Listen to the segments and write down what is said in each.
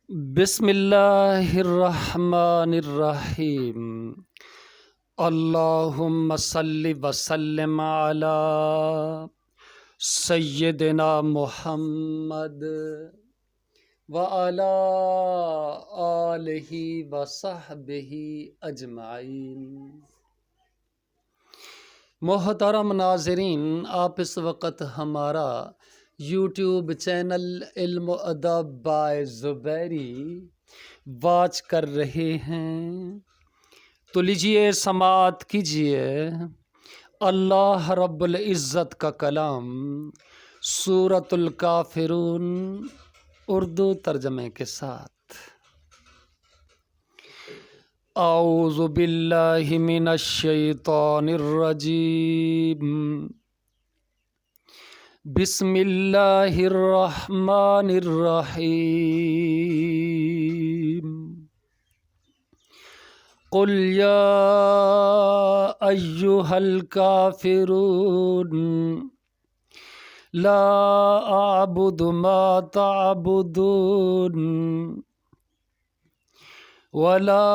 بسم اللہ الرحمن الرحیم۔ اللہم صلی وسلم علی سیدنا محمد وعلی آلہ وصحبہ اجمعین۔ محترم ناظرین، آپ اس وقت ہمارا یوٹیوب چینل علم و ادب بائے زبیری واچ کر رہے ہیں، تو لیجئے سماعت کیجئے اللہ رب العزت کا کلام سورۃ الکافرون اردو ترجمے کے ساتھ۔ اعوذ باللہ من الشیطان الرجیم، بسم اللہ الرحمن الرحیم۔ قل یا ایہا الکافرون لا اعبد ما تعبدون ولا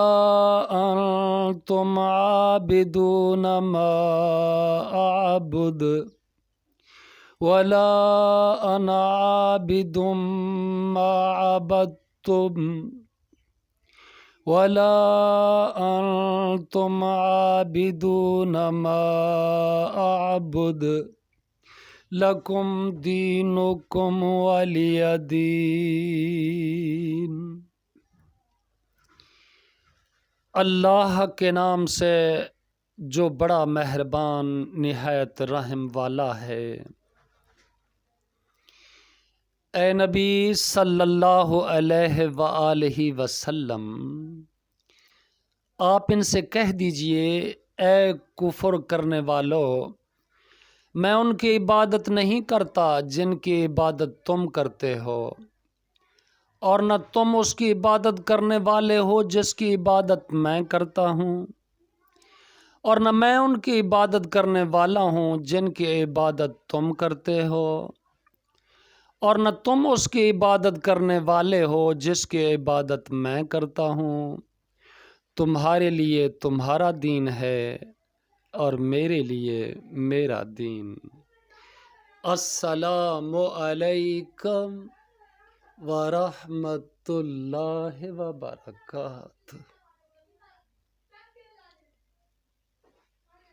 انتم عابدون ما اعبد ولا انا عابد ما عبدتم ولا انتم عابدون ما اعبد لکم دینکم ولی دین۔ اللہ کے نام سے جو بڑا مہربان نہایت رحم والا ہے۔ اے نبی صلی اللہ علیہ وآلہ وسلم، آپ ان سے کہہ دیجئے، اے کفر کرنے والو، میں ان کی عبادت نہیں کرتا جن کی عبادت تم کرتے ہو، اور نہ تم اس کی عبادت کرنے والے ہو جس کی عبادت میں کرتا ہوں، اور نہ میں ان کی عبادت کرنے والا ہوں جن کی عبادت تم کرتے ہو، اور نہ تم اس کی عبادت کرنے والے ہو جس کی عبادت میں کرتا ہوں۔ تمہارے لیے تمہارا دین ہے اور میرے لیے میرا دین۔ السلام علیکم ورحمۃ اللہ وبرکاتہ۔